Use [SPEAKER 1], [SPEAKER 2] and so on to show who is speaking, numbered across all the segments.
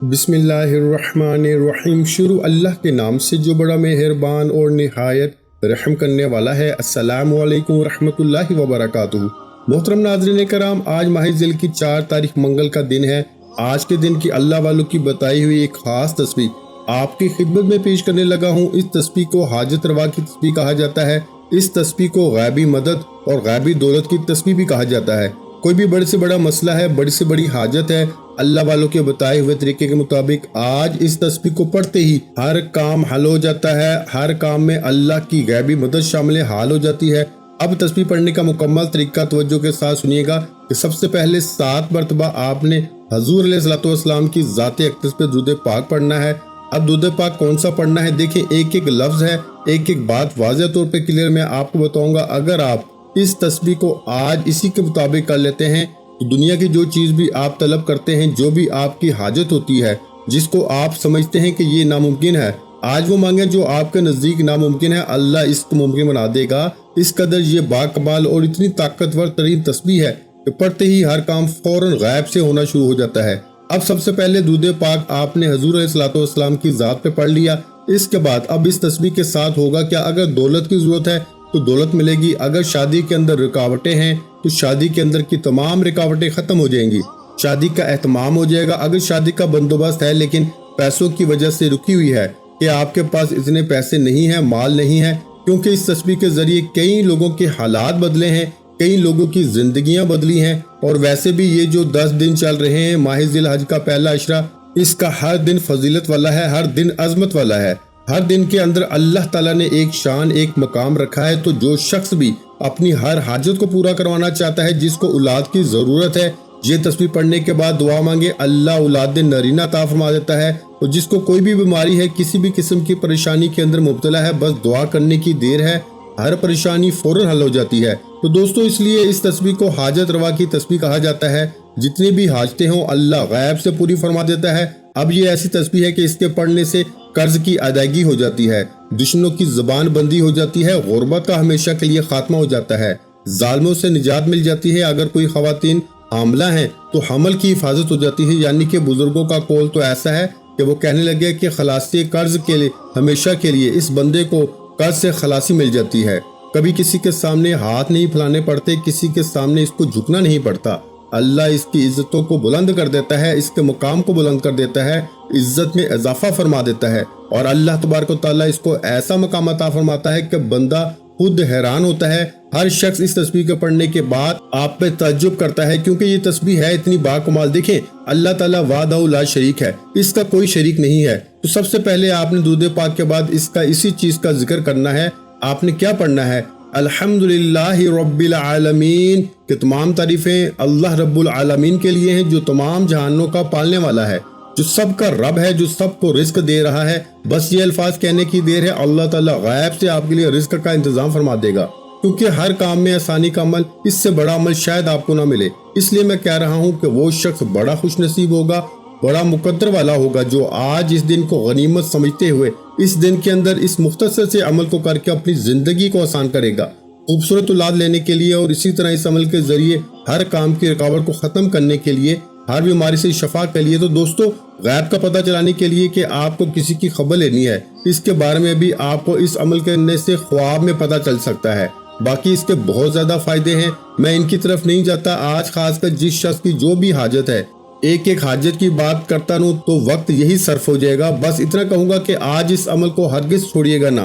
[SPEAKER 1] بسم اللہ الرحمن الرحیم۔ شروع اللہ کے نام سے جو بڑا مہربان اور نہایت رحم کرنے والا ہے۔ السلام علیکم ورحمۃ اللہ وبرکاتہ۔ محترم ناظرین کرام، آج ماہ ذی کی 4 تاریخ منگل کا دن ہے۔ آج کے دن کی اللہ والوں کی بتائی ہوئی ایک خاص تسبیح آپ کی خدمت میں پیش کرنے لگا ہوں۔ اس تسبیح کو حاجت روا کی تسبیح کہا جاتا ہے۔ اس تسبیح کو غیبی مدد اور غیبی دولت کی تسبیح بھی کہا جاتا ہے۔ کوئی بھی بڑے سے بڑا مسئلہ ہے، بڑی سے بڑی حاجت ہے، اللہ والوں کے بتائے ہوئے طریقے کے مطابق آج اس تسبیح کو پڑھتے ہی ہر کام حل ہو جاتا ہے۔ ہر کام میں اللہ کی غیبی مدد شامل حال ہو جاتی ہے۔ اب تسبیح پڑھنے کا مکمل طریقہ توجہ کے ساتھ سنیے گا کہ سب سے پہلے 7 مرتبہ آپ نے حضور علیہ الصلوۃ والسلام کی ذات اقدس پہ درود پاک پڑھنا ہے۔ اب درود پاک کون سا پڑھنا ہے دیکھیں، ایک ایک لفظ ہے، ایک ایک بات واضح طور پہ کلیئر میں آپ کو بتاؤں گا۔ اگر آپ اس تسبیح کو آج اسی کے مطابق کر لیتے ہیں تو دنیا کی جو چیز بھی آپ طلب کرتے ہیں، جو بھی آپ کی حاجت ہوتی ہے، جس کو آپ سمجھتے ہیں کہ یہ ناممکن ہے، آج وہ مانگیں جو آپ کے نزدیک ناممکن ہے، اللہ اس کو ممکن بنا دے گا۔ اس قدر یہ باکمال اور اتنی طاقتور ترین تسبیح ہے کہ پڑھتے ہی ہر کام فوراً غیب سے ہونا شروع ہو جاتا ہے۔ اب سب سے پہلے درود پاک آپ نے حضور علیہ الصلوۃ والسلام کی ذات پہ پڑھ لیا۔ اس کے بعد اب اس تسبیح کے ساتھ ہوگا کیا، اگر دولت کی ضرورت ہے تو دولت ملے گی، اگر شادی کے اندر رکاوٹیں ہیں تو شادی کے اندر کی تمام رکاوٹیں ختم ہو جائیں گی، شادی کا اہتمام ہو جائے گا۔ اگر شادی کا بندوبست ہے لیکن پیسوں کی وجہ سے رکی ہوئی ہے کہ آپ کے پاس اتنے پیسے نہیں ہیں، مال نہیں ہے، کیونکہ اس تسبیح کے ذریعے کئی لوگوں کے حالات بدلے ہیں، کئی لوگوں کی زندگیاں بدلی ہیں۔ اور ویسے بھی یہ جو 10 دن چل رہے ہیں، ماہ ذی الحج کا پہلا عشرہ، اس کا ہر دن فضیلت والا ہے، ہر دن عظمت والا ہے۔ ہر دن کے اندر اللہ تعالیٰ نے ایک شان، ایک مقام رکھا ہے۔ تو جو شخص بھی اپنی ہر حاجت کو پورا کروانا چاہتا ہے، جس کو اولاد کی ضرورت ہے، یہ تسبیح پڑھنے کے بعد دعا مانگے، اللہ اولاد نرینہ عطا فرما دیتا ہے۔ اور جس کو کوئی بھی بیماری ہے، کسی بھی قسم کی پریشانی کے اندر مبتلا ہے، بس دعا کرنے کی دیر ہے، ہر پریشانی فوراً حل ہو جاتی ہے۔ تو دوستو، اس لیے اس تسبیح کو حاجت روا کی تسبیح کہا جاتا ہے۔ جتنی بھی حاجتیں ہوں اللہ غیب سے پوری فرما دیتا ہے۔ اب یہ ایسی تسبیح ہے کہ اس کے پڑھنے سے قرض کی ادائیگی ہو جاتی ہے، دشمنوں کی زبان بندی ہو جاتی ہے، غربت کا ہمیشہ کے لیے خاتمہ ہو جاتا ہے، ظالموں سے نجات مل جاتی ہے۔ اگر کوئی خواتین حاملہ ہیں تو حمل کی حفاظت ہو جاتی ہے۔ یعنی کہ بزرگوں کا قول تو ایسا ہے کہ وہ کہنے لگے کہ خلاصی قرض کے لیے ہمیشہ کے لیے اس بندے کو قرض سے خلاصی مل جاتی ہے۔ کبھی کسی کے سامنے ہاتھ نہیں پھیلانے پڑتے، کسی کے سامنے اس کو جھکنا نہیں پڑتا۔ اللہ اس کی عزتوں کو بلند کر دیتا ہے، اس کے مقام کو بلند کر دیتا ہے، عزت میں اضافہ فرما دیتا ہے۔ اور اللہ تبارک و تعالیٰ اس کو ایسا مقام عطا فرماتا ہے کہ بندہ خود حیران ہوتا ہے۔ ہر شخص اس تسبیح کے پڑھنے کے بعد آپ پہ تعجب کرتا ہے، کیونکہ یہ تسبیح ہے اتنی باکمال۔ دیکھیں، اللہ تعالیٰ وحدہ لا شریک ہے، اس کا کوئی شریک نہیں ہے۔ تو سب سے پہلے آپ نے درود پاک کے بعد اس کا اسی چیز کا ذکر کرنا ہے۔ آپ نے کیا پڑھنا ہے؟ الحمدللہ رب العالمین، کہ تمام تعریفیں اللہ رب العالمین کے لیے ہیں، جو تمام جہانوں کا پالنے والا ہے، جو سب کا رب ہے، جو سب کو رزق دے رہا ہے۔ بس یہ الفاظ کہنے کی دیر ہے، اللہ تعالیٰ غیب سے آپ کے لیے رزق کا انتظام فرما دے گا، کیونکہ ہر کام میں آسانی کا عمل، اس سے بڑا عمل شاید آپ کو نہ ملے۔ اس لیے میں کہہ رہا ہوں کہ وہ شخص بڑا خوش نصیب ہوگا، بڑا مقدر والا ہوگا، جو آج اس دن کو غنیمت سمجھتے ہوئے اس دن کے اندر اس مختصر سے عمل کو کر کے اپنی زندگی کو آسان کرے گا، خوبصورت اولاد لینے کے لیے، اور اسی طرح اس عمل کے ذریعے ہر کام کی رکاوٹ کو ختم کرنے کے لیے، ہر بیماری سے شفا کے لیے۔ تو دوستو، غیب کا پتہ چلانے کے لیے کہ آپ کو کسی کی خبر لینی ہے، اس کے بارے میں بھی آپ کو اس عمل کرنے سے خواب میں پتہ چل سکتا ہے۔ باقی اس کے بہت زیادہ فائدے ہیں، میں ان کی طرف نہیں جاتا۔ آج خاص کر جس شخص کی جو بھی حاجت ہے، ایک ایک حاجت کی بات کرتا رہوں تو وقت یہی صرف ہو جائے گا۔ بس اتنا کہوں گا کہ آج اس عمل کو ہرگز چھوڑیے گا نہ،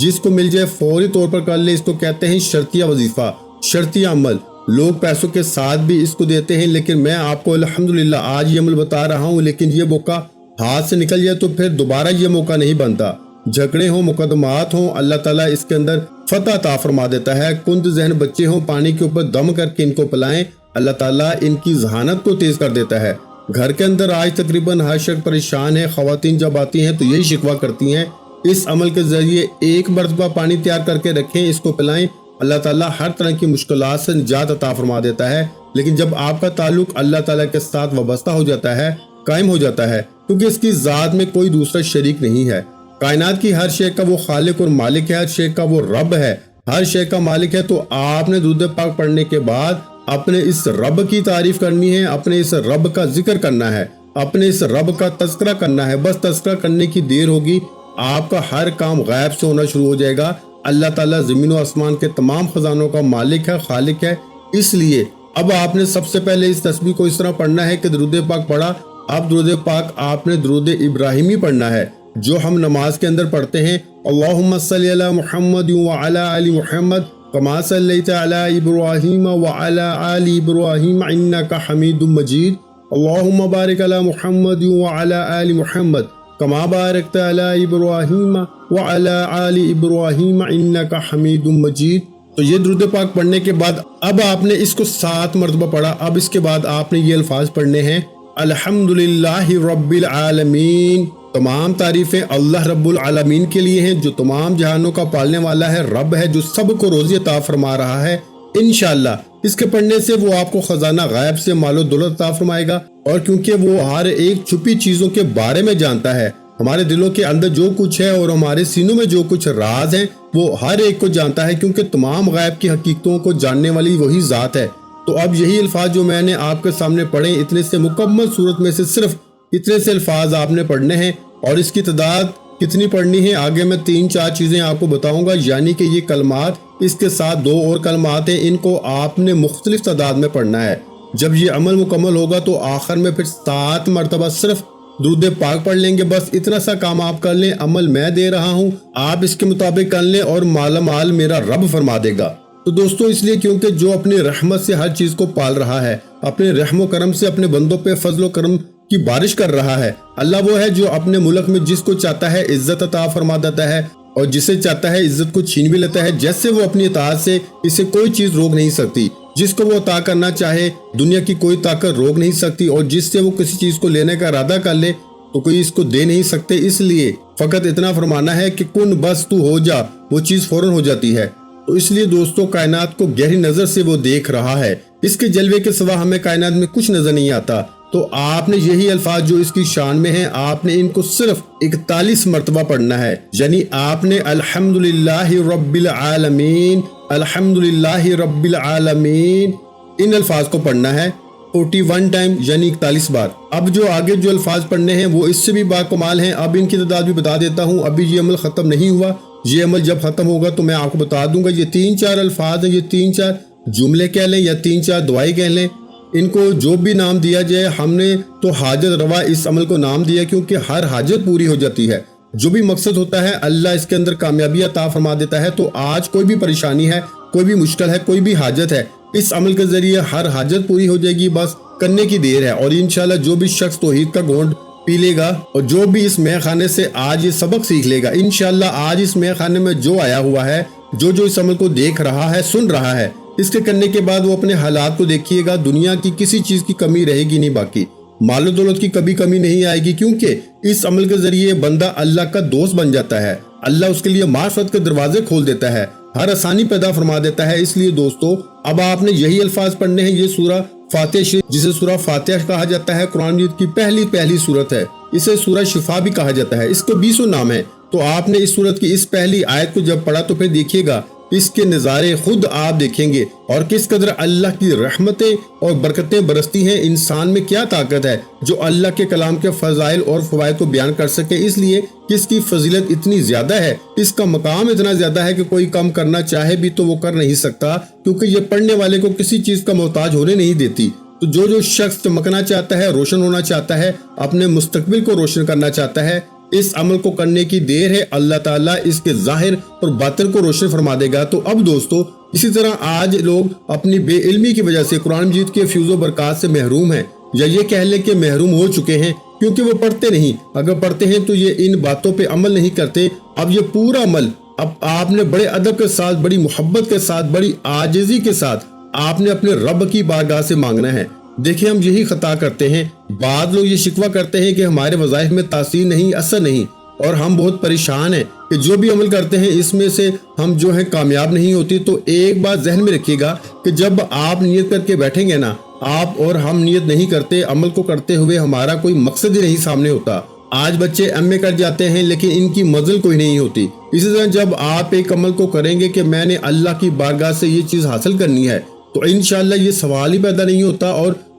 [SPEAKER 1] جس کو مل جائے فوری طور پر کر لے۔ اس کو کہتے ہیں شرطیہ وظیفہ، شرطیہ عمل۔ لوگ پیسوں کے ساتھ بھی اس کو دیتے ہیں، لیکن میں آپ کو الحمدللہ آج یہ عمل بتا رہا ہوں، لیکن یہ موقع ہاتھ سے نکل جائے تو پھر دوبارہ یہ موقع نہیں بنتا۔ جھگڑے ہوں، مقدمات ہوں، اللہ تعالیٰ اس کے اندر فتح عطا فرما دیتا ہے۔ کند ذہن بچے ہوں، پانی کے اوپر دم کر کے ان کو پلائیں، اللہ تعالیٰ ان کی ذہانت کو تیز کر دیتا ہے۔ گھر کے اندر آج تقریباً ہر شخص پریشان ہے۔ خواتین جب آتی ہیں تو یہی شکوہ کرتی ہیں۔ اس عمل کے ذریعے ایک مرتبہ پانی تیار کر کے رکھیں، اس کو پلائیں، اللہ تعالیٰ ہر طرح کی مشکلات سے نجات عطا فرما دیتا ہے۔ لیکن جب آپ کا تعلق اللہ تعالیٰ کے ساتھ وابستہ ہو جاتا ہے، قائم ہو جاتا ہے، کیونکہ اس کی ذات میں کوئی دوسرا شریک نہیں ہے، کائنات کی ہر شے کا وہ خالق اور مالک ہے، ہر شے کا وہ رب ہے، ہر شے کا مالک ہے، تو آپ نے درود پاک پڑھنے کے بعد اپنے اس رب کی تعریف کرنی ہے، اپنے اس رب کا ذکر کرنا ہے، اپنے اس رب کا تذکرہ کرنا ہے، بس تذکرہ کرنے کی دیر ہوگی، آپ کا ہر کام غیب سے ہونا شروع ہو جائے گا۔ اللہ تعالیٰ زمین و آسمان کے تمام خزانوں کا مالک ہے، خالق ہے، اس لیے اب آپ نے سب سے پہلے اس تسبیح کو اس طرح پڑھنا ہے کہ درود پاک پڑھا، اب درود پاک آپ نے درود ابراہیمی پڑھنا ہے جو ہم نماز کے اندر پڑھتے ہیں۔ اللہم صلی علی محمد وعلی آل محمد کما صلیت علی ابراہیم وعلی آل ابراہیم انک حمید مجید، اللہم بارک علی محمد وعلی آل محمد کما بارکت علی ابراہیم وعلی آل ابراہیم انک حمید مجید۔ تو یہ درود پاک پڑھنے کے بعد اب آپ نے اس کو 7 مرتبہ پڑھا۔ اب اس کے بعد آپ نے یہ الفاظ پڑھنے ہیں، الحمدللہ رب العالمین، تمام تعریفیں اللہ رب العالمین کے لیے ہیں جو تمام جہانوں کا پالنے والا ہے، رب ہے جو سب کو روزی عطا فرما رہا ہے۔ انشاءاللہ اس کے پڑھنے سے وہ آپ کو خزانہ غیب سے مال و دولت عطا فرمائے گا، اور کیونکہ وہ ہر ایک چھپی چیزوں کے بارے میں جانتا ہے، ہمارے دلوں کے اندر جو کچھ ہے اور ہمارے سینوں میں جو کچھ راز ہیں وہ ہر ایک کو جانتا ہے، کیونکہ تمام غیب کی حقیقتوں کو جاننے والی وہی ذات ہے۔ تو اب یہی الفاظ جو میں نے آپ کے سامنے پڑھے، اتنے سے مکمل صورت میں سے صرف اتنے سے الفاظ آپ نے پڑھنے ہیں، اور اس کی تعداد کتنی پڑھنی ہے آگے میں 3-4 چیزیں آپ کو بتاؤں گا، یعنی کہ یہ کلمات، اس کے ساتھ 2 اور کلمات ہیں، ان کو آپ نے مختلف تعداد میں پڑھنا ہے۔ جب یہ عمل مکمل ہوگا تو آخر میں پھر 7 مرتبہ صرف درود پاک پڑھ لیں گے، بس اتنا سا کام آپ کر لیں، عمل میں دے رہا ہوں، آپ اس کے مطابق کر لیں اور مالا مال میرا رب فرما دے گا۔ تو دوستو اس لیے کیونکہ جو اپنی رحمت سے ہر چیز کو پال رہا ہے، اپنے رحم و کرم سے اپنے بندوں پہ فضل و کرم کی بارش کر رہا ہے، اللہ وہ ہے جو اپنے ملک میں جس کو چاہتا ہے عزت عطا فرما دیتا ہے، اور جسے چاہتا ہے عزت کو چھین بھی لیتا ہے، جیسے وہ اپنی اطاعت سے اسے کوئی چیز روک نہیں سکتی، جس کو وہ عطا کرنا چاہے دنیا کی کوئی طاقت روک نہیں سکتی، اور جس سے وہ کسی چیز کو لینے کا ارادہ کر لے تو کوئی اس کو دے نہیں سکتے۔ اس لیے فقط اتنا فرمانا ہے کہ کن بس تو ہو جا، وہ چیز فوراً ہو جاتی ہے۔ تو اس لیے دوستو کائنات کو گہری نظر سے وہ دیکھ رہا ہے، اس کے جلوے کے سوا ہمیں کائنات میں کچھ نظر نہیں آتا۔ تو آپ نے یہی الفاظ جو اس کی شان میں ہیں، آپ نے ان کو صرف 41 مرتبہ پڑھنا ہے، یعنی آپ نے الحمدللہ رب العالمین، الحمدللہ رب العالمین، ان الفاظ کو پڑھنا ہے 41 ٹائم، یعنی 41 بار۔ اب جو آگے جو الفاظ پڑھنے ہیں وہ اس سے بھی باکمال ہیں، اب ان کی تعداد بھی بتا دیتا ہوں، ابھی یہ عمل ختم نہیں ہوا، یہ عمل جب ختم ہوگا تو میں آپ کو بتا دوں گا۔ یہ 3-4 الفاظ ہیں، یہ 3-4 جملے کہہ لیں یا 3-4 دعائیں کہہ لیں، ان کو جو بھی نام دیا جائے، ہم نے تو حاجت روا اس عمل کو نام دیا کیونکہ ہر حاجت پوری ہو جاتی ہے، جو بھی مقصد ہوتا ہے اللہ اس کے اندر کامیابی عطا فرما دیتا ہے۔ تو آج کوئی بھی پریشانی ہے، کوئی بھی مشکل ہے، کوئی بھی حاجت ہے، اس عمل کے ذریعے ہر حاجت پوری ہو جائے گی، بس کرنے کی دیر ہے۔ اور انشاءاللہ جو بھی شخص توحید کا گھونٹ پی لے گا اور جو بھی اس مے خانے سے آج یہ سبق سیکھ لے گا، انشاءاللہ آج اس مے خانے میں جو آیا ہوا ہے، جو اس عمل کو دیکھ رہا ہے، سن رہا ہے، اس کے کرنے کے بعد وہ اپنے حالات کو دیکھیے گا، دنیا کی کسی چیز کی کمی رہے گی نہیں، باقی مال و دولت کی کبھی کمی نہیں آئے گی، کیونکہ اس عمل کے ذریعے بندہ اللہ کا دوست بن جاتا ہے، اللہ اس کے لیے معرفت کے دروازے کھول دیتا ہے، ہر آسانی پیدا فرما دیتا ہے۔ اس لیے دوستو اب آپ نے یہی الفاظ پڑھنے ہیں۔ یہ سورہ فاتحہ شریف، جسے سورہ فاتحہ کہا جاتا ہے، قرآن مجید کی پہلی سورت ہے، اسے سورہ شفا بھی کہا جاتا ہے، اس کو 20 نام ہے۔ تو آپ نے اس سورت کی اس پہلی آیت کو جب پڑھا تو پھر دیکھیے گا اس کے نظارے خود آپ دیکھیں گے، اور کس قدر اللہ کی رحمتیں اور برکتیں برستی ہیں۔ انسان میں کیا طاقت ہے جو اللہ کے کلام کے فضائل اور فوائد کو بیان کر سکے، اس لیے کہ اس کی فضیلت اتنی زیادہ ہے، اس کا مقام اتنا زیادہ ہے کہ کوئی کم کرنا چاہے بھی تو وہ کر نہیں سکتا، کیونکہ یہ پڑھنے والے کو کسی چیز کا محتاج ہونے نہیں دیتی۔ تو جو شخص چمکنا چاہتا ہے، روشن ہونا چاہتا ہے، اپنے مستقبل کو روشن کرنا چاہتا ہے، اس عمل کو کرنے کی دیر ہے، اللہ تعالیٰ اس کے ظاہر اور باطن کو روشن فرما دے گا۔ تو اب دوستو اسی طرح آج لوگ اپنی بے علمی کی وجہ سے قرآن مجید کے فیض و برکات سے محروم ہیں، یا یہ کہہ لیں کہ محروم ہو چکے ہیں، کیونکہ وہ پڑھتے نہیں۔ اگر پڑھتے ہیں تو یہ ان باتوں پہ عمل نہیں کرتے۔ اب یہ پورا عمل اب آپ نے بڑے ادب کے ساتھ، بڑی محبت کے ساتھ، بڑی عاجزی کے ساتھ آپ نے اپنے رب کی بارگاہ سے مانگنا ہے۔ دیکھیں ہم یہی خطا کرتے ہیں، بعض لوگ یہ شکوہ کرتے ہیں کہ ہمارے وظائف میں تاثیر نہیں، اثر نہیں، اور ہم بہت پریشان ہیں کہ جو بھی عمل کرتے ہیں اس میں سے ہم جو ہے کامیاب نہیں ہوتی۔ تو ایک بات ذہن میں رکھیے گا کہ جب آپ نیت کر کے بیٹھیں گے نا، آپ اور ہم نیت نہیں کرتے، عمل کو کرتے ہوئے ہمارا کوئی مقصد ہی نہیں سامنے ہوتا۔ آج بچے ایم اے کر جاتے ہیں لیکن ان کی منزل کوئی نہیں ہوتی۔ اسی طرح جب آپ ایک عمل کو کریں گے کہ میں نے اللہ کی بارگاہ سے یہ چیز حاصل کرنی ہے، تو انشاءاللہ یہ سوال ہی پیدا نہیں ہوتا، اور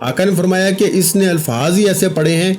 [SPEAKER 1] آقا نے فرمایا کہ اس نے الفاظ ہی ایسے پڑھے ہیں،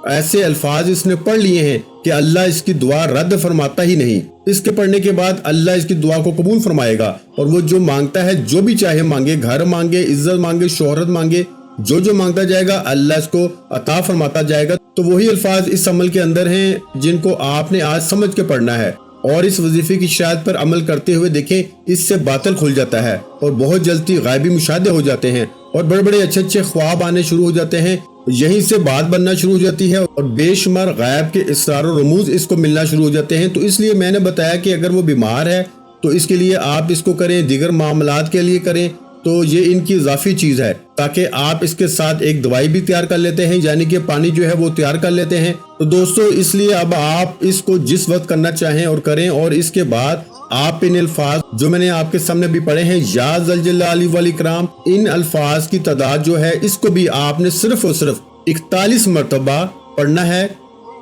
[SPEAKER 1] ایسے الفاظ اس نے پڑھ لیے ہیں کہ اللہ اس کی دعا رد فرماتا ہی نہیں۔ اس کے پڑھنے کے بعد اللہ اس کی دعا کو قبول فرمائے گا، اور وہ جو مانگتا ہے، جو بھی چاہے مانگے، گھر مانگے، عزت مانگے، شہرت مانگے، جو مانگتا جائے گا اللہ اس کو عطا فرماتا جائے گا۔ تو وہی الفاظ اس عمل کے اندر ہیں جن کو آپ نے آج سمجھ کے پڑھنا ہے، اور اس وظیفے کی شاید پر عمل کرتے ہوئے دیکھیں اس سے باطل کھل جاتا ہے، اور بہت جلدی غائبی مشاہدے ہو جاتے ہیں، اور بڑے بڑے اچھے خواب آنے شروع ہو جاتے ہیں، یہیں سے بات بننا شروع ہو جاتی ہے، اور بے شمار غائب کے اسرار و رموز اس کو ملنا شروع ہو جاتے ہیں۔ تو اس لیے میں نے بتایا کہ اگر وہ بیمار ہے تو اس کے لیے آپ اس کو کریں، دیگر معاملات کے لیے کریں، تو یہ ان کی اضافی چیز ہے، تاکہ آپ اس کے ساتھ ایک دوائی بھی تیار کر لیتے ہیں، یعنی کہ پانی جو ہے وہ تیار کر لیتے ہیں۔ تو دوستو اس لیے اب آپ اس کو جس وقت کرنا چاہیں اور کریں، اور اس کے بعد آپ ان الفاظ جو میں نے آپ کے سامنے بھی پڑھے ہیں، یا ذل جلال والاکرام، ان الفاظ کی تعداد جو ہے اس کو بھی آپ نے صرف اور صرف 41 مرتبہ پڑھنا ہے،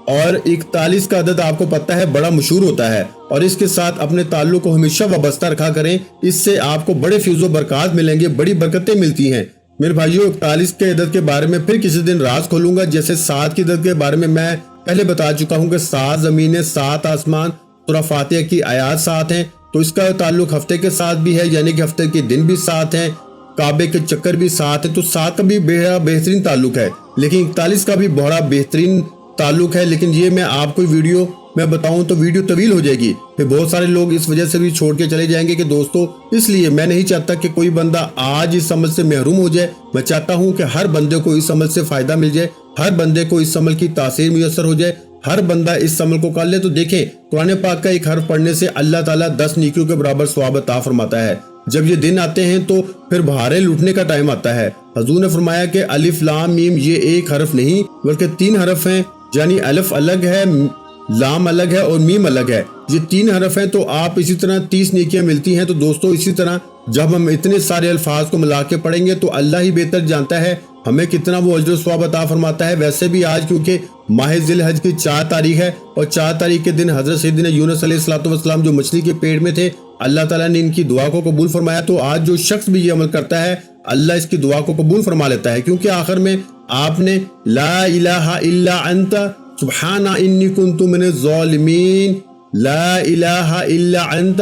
[SPEAKER 1] اور 41 کا عدد آپ کو پتہ ہے بڑا مشہور ہوتا ہے، اور اس کے ساتھ اپنے تعلق کو ہمیشہ وابستہ رکھا کریں، اس سے آپ کو بڑے فیض و برکات ملیں گے، بڑی برکتیں ملتی ہیں۔ میرے بھائیو 41 کے عدد کے بارے میں پھر کسی دن راز کھولوں گا، جیسے 7 کے عدد کے بارے میں پہلے بتا چکا ہوں کہ 7 زمینیں، 7 آسمان، سورہ فاتحہ کی آیات 7 ہیں، تو اس کا تعلق ہفتے کے ساتھ بھی ہے، یعنی کہ ہفتے کے دن بھی 7 ہیں، کعبے کے چکر بھی 7 ہیں، تو 7 کا بھی بڑا بہترین تعلق ہے، لیکن 41 کا بھی بڑا بہترین تعلق ہے، لیکن یہ میں آپ کو ویڈیو میں بتاؤں تو ویڈیو طویل ہو جائے گی، پھر بہت سارے لوگ اس وجہ سے بھی چھوڑ کے چلے جائیں گے کہ دوستو اس لیے میں نہیں چاہتا کہ کوئی بندہ آج اس عمل سے محروم ہو جائے، میں چاہتا ہوں کہ ہر بندے کو اس عمل سے فائدہ مل جائے، ہر بندے کو اس عمل کی تاثیر میسر ہو جائے، ہر بندہ اس عمل کو کر لے۔ تو دیکھیں قرآن پاک کا ایک حرف پڑھنے سے اللہ تعالیٰ 10 نیکیوں کے برابر ثواب عطا فرماتا ہے۔ جب یہ دن آتے ہیں تو پھر بہاریں لوٹنے کا ٹائم آتا ہے۔ حضور نے فرمایا کہ الف لام میم یہ ایک حرف نہیں بلکہ 3 حرف ہیں، یعنی الف الگ ہے، لام الگ ہے اور میم الگ ہے، یہ 3 حرف ہیں، تو آپ اسی طرح 30 نیکیاں ملتی ہیں۔ تو دوستو اسی طرح جب ہم اتنے سارے الفاظ کو ملا کے پڑھیں گے تو اللہ ہی بہتر جانتا ہے ہمیں کتنا وہ اجر و ثواب عطا فرماتا ہے۔ ویسے بھی آج کیونکہ ماہ ذی الحج کی 4 تاریخ ہے، اور 4 تاریخ کے دن حضرت سیدنا یونس علیہ السلام جو مچھلی کے پیٹ میں تھے، اللہ تعالیٰ نے ان کی دعا کو قبول فرمایا، تو آج جو شخص بھی یہ عمل کرتا ہے اللہ اس کی دعا کو قبول فرما لیتا ہے، کیونکہ آخر میں آپ نے لا الہ الا انت سبحان انی کنت من الظالمین، لا الہ الا انت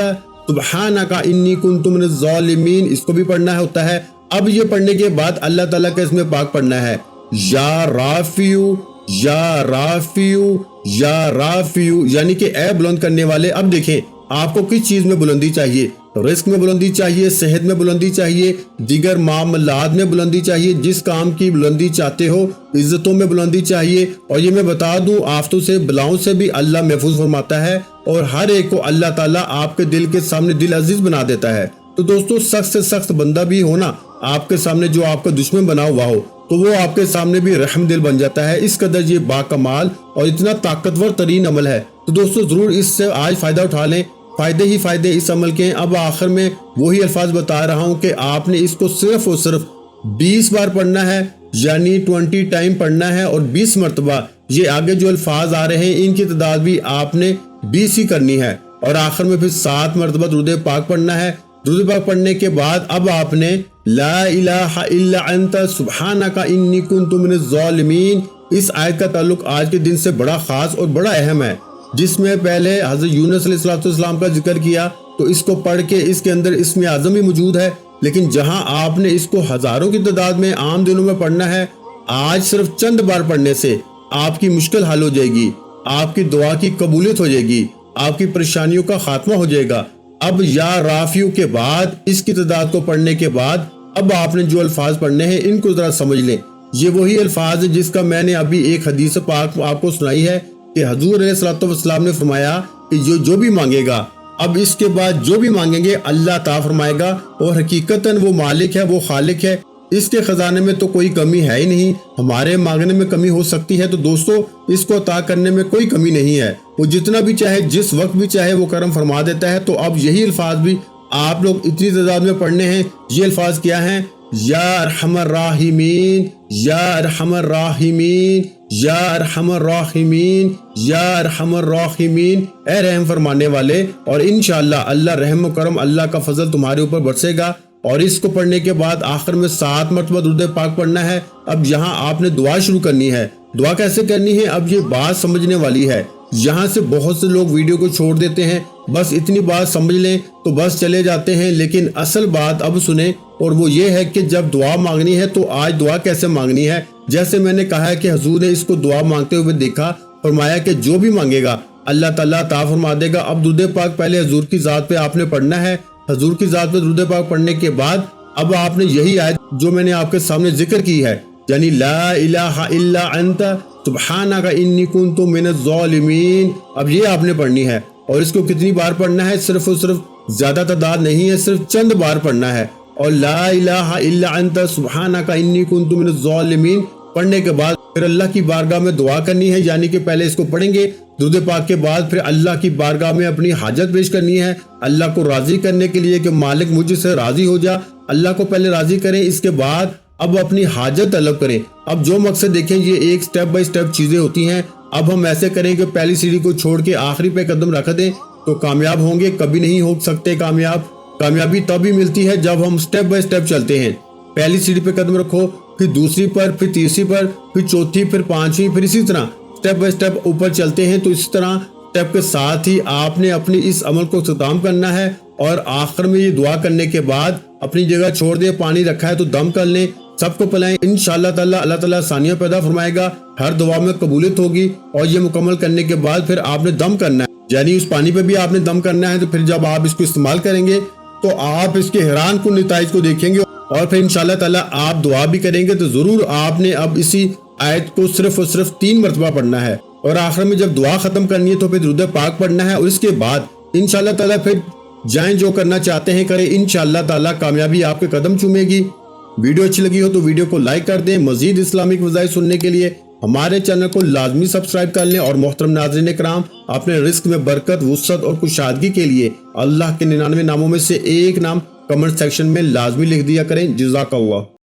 [SPEAKER 1] سبحانک انی کنت من الظالمین، اس کو بھی پڑھنا ہوتا ہے۔ اب یہ پڑھنے کے بعد اللہ تعالیٰ کا اس میں پاک پڑھنا ہے، یا رافیو یا رافیو یا رافیو، یعنی کہ اے بلند کرنے والے۔ اب دیکھیں آپ کو کس چیز میں بلندی چاہیے، رزق میں بلندی چاہیے، صحت میں بلندی چاہیے، دیگر معاملات میں بلندی چاہیے، جس کام کی بلندی چاہتے ہو، عزتوں میں بلندی چاہیے، اور یہ میں بتا دوں آفتوں سے بلاؤں سے بھی اللہ محفوظ فرماتا ہے، اور ہر ایک کو اللہ تعالیٰ آپ کے دل کے سامنے دل عزیز بنا دیتا ہے۔ تو دوستو سخت سے سخت بندہ بھی ہونا آپ کے سامنے جو آپ کا دشمن بنا ہوا ہو تو وہ آپ کے سامنے بھی رحم دل بن جاتا ہے، اس قدر یہ باکمال اور اتنا طاقتور ترین عمل ہے۔ تو دوستو ضرور اس سے آج فائدہ اٹھا لیں، فائدے ہی فائدے اس عمل کے ہیں۔ اب آخر میں وہی الفاظ بتا رہا ہوں کہ آپ نے اس کو صرف اور صرف 20 بار پڑھنا ہے، یعنی 20 ٹائم پڑھنا ہے، اور 20 مرتبہ یہ آگے جو الفاظ آ رہے ہیں ان کی تعداد بھی آپ نے 20 ہی کرنی ہے، اور آخر میں پھر 7 مرتبہ درود پاک پڑھنا ہے۔ درود پاک پڑھنے کے بعد اب آپ نے لا الہ الا انت سبحانک انی کنت من الظالمین، اس آیت کا تعلق آج کے دن سے بڑا خاص اور بڑا اہم ہے، جس میں پہلے حضرت یونس علیہ السلام کا ذکر کیا، تو اس کو پڑھ کے اس کے اندر اسم اعظم بھی موجود ہے، لیکن جہاں آپ نے اس کو ہزاروں کی تعداد میں عام دنوں میں پڑھنا ہے، آج صرف چند بار پڑھنے سے آپ کی مشکل حل ہو جائے گی، آپ کی دعا کی قبولیت ہو جائے گی، آپ کی پریشانیوں کا خاتمہ ہو جائے گا۔ اب یا رافیو کے بعد اس کی تعداد کو پڑھنے کے بعد اب آپ نے جو الفاظ پڑھنے ہیں ان کو ذرا سمجھ لیں، یہ وہی الفاظ ہے جس کا میں نے ابھی ایک حدیث پاک آپ کو سنائی ہے کہ حضور علیہ السلام نے فرمایا کہ جو بھی مانگے گا، اب اس کے بعد جو بھی مانگیں گے اللہ عطا فرمائے گا، اور حقیقتاً وہ مالک ہے، وہ خالق ہے، اس کے خزانے میں تو کوئی کمی ہے ہی نہیں، ہمارے مانگنے میں کمی ہو سکتی ہے، تو دوستو اس کو عطا کرنے میں کوئی کمی نہیں ہے، وہ جتنا بھی چاہے جس وقت بھی چاہے وہ کرم فرما دیتا ہے۔ تو اب یہی الفاظ بھی آپ لوگ اتنی تعداد میں پڑھنے ہیں۔ یہ الفاظ کیا ہیں؟ یا ارحم الراحمین، یا ارحم الراحمین، یا ارحم الراحمین، یا ارحم الراحمین، اے رحم فرمانے والے، اور انشاءاللہ اللہ رحم و کرم، اللہ کا فضل تمہارے اوپر برسے گا، اور اس کو پڑھنے کے بعد آخر میں 7 مرتبہ درود پاک پڑھنا ہے۔ اب یہاں آپ نے دعا شروع کرنی ہے۔ دعا کیسے کرنی ہے اب یہ بات سمجھنے والی ہے۔ یہاں سے بہت سے لوگ ویڈیو کو چھوڑ دیتے ہیں، بس اتنی بات سمجھ لیں تو بس چلے جاتے ہیں، لیکن اصل بات اب سنیں، اور وہ یہ ہے کہ جب دعا مانگنی ہے تو آج دعا کیسے مانگنی ہے۔ جیسے میں نے کہا ہے کہ حضور نے اس کو دعا مانگتے ہوئے دیکھا، فرمایا کہ جو بھی مانگے گا اللہ تعالیٰ عطا فرما دے گا۔ اب درود پاک پہلے حضور کی ذات پہ آپ نے پڑھنا ہے۔ حضور کی ذات پہ درود پاک پڑھنے کے بعد اب آپ نے یہی آیت جو میں نے آپ کے سامنے ذکر کی ہے، یعنی لا الہ الا انت سبحانک انی کنت من الظالمین، اب یہ آپ نے پڑھنی ہے۔ اور اس کو کتنی بار پڑھنا ہے؟ صرف اور صرف زیادہ تعداد نہیں ہے، صرف چند بار پڑھنا ہے۔ اور لا الہ الا انت سبحانک انی کنت من الظالمین پڑھنے کے بعد پھر اللہ کی بارگاہ میں دعا کرنی ہے، یعنی کہ پہلے اس کو پڑھیں گے، درود پاک کے بعد پھر اللہ کی بارگاہ میں اپنی حاجت پیش کرنی ہے، اللہ کو راضی کرنے کے لیے کہ مالک مجھ سے راضی ہو جا۔ اللہ کو پہلے راضی کریں، اس کے بعد اب اپنی حاجت طلب کریں۔ اب جو مقصد دیکھیں، یہ ایک سٹیپ بائی سٹیپ چیزیں ہوتی ہیں۔ اب ہم ایسے کریں کہ پہلی سیڑھی کو چھوڑ کے آخری پہ قدم رکھ دیں تو کامیاب ہوں گے، کبھی نہیں ہو سکتے کامیاب۔ کامیابی تب ہی ملتی ہے جب ہم سٹیپ بائی سٹیپ چلتے ہیں۔ پہلی سیڑھی پہ قدم رکھو، پھر دوسری پر، پھر تیسری پر، پھر چوتھی، پھر پانچویں، پھر اسی طرح سٹیپ بائی سٹیپ اوپر چلتے ہیں۔ تو اس طرح سٹیپ کے ساتھ ہی آپ نے اپنی اس عمل کو اختتام کرنا ہے، اور آخر میں یہ دعا کرنے کے بعد اپنی جگہ چھوڑ دیں، پانی رکھا ہے تو دم کر لیں، سب کو پلائیں، انشاءاللہ تعالیٰ اللہ تعالیٰ آسانیاں پیدا فرمائے گا، ہر دعا میں قبولیت ہوگی۔ اور یہ مکمل کرنے کے بعد پھر آپ نے دم کرنا ہے، یعنی اس پانی پہ بھی آپ نے دم کرنا ہے۔ تو پھر جب آپ اس کو استعمال کریں گے تو آپ اس کے حیران کن نتائج کو دیکھیں گے، اور پھر انشاءاللہ تعالیٰ آپ دعا بھی کریں گے تو ضرور آپ نے اب اسی آیت کو صرف اور صرف 3 مرتبہ پڑھنا ہے، اور آخر میں جب دعا ختم کرنی ہے تو پھر درود پاک پڑھنا ہے، اور اس کے بعد انشاءاللہ تعالیٰ پھر جائیں، جو کرنا چاہتے ہیں کریں، انشاءاللہ تعالیٰ کامیابی آپ کے قدم چومے گی۔ ویڈیو اچھی لگی ہو تو ویڈیو کو لائک کر دیں۔ مزید اسلامک وظائف سننے کے لیے ہمارے چینل کو لازمی سبسکرائب کر لیں، اور محترم ناظرین کرام، اپنے رزق میں برکت، وسعت اور کشادگی کے لیے اللہ کے 99 ناموں میں سے ایک نام کمنٹ سیکشن میں لازمی لکھ دیا کریں۔ جزاک اللہ۔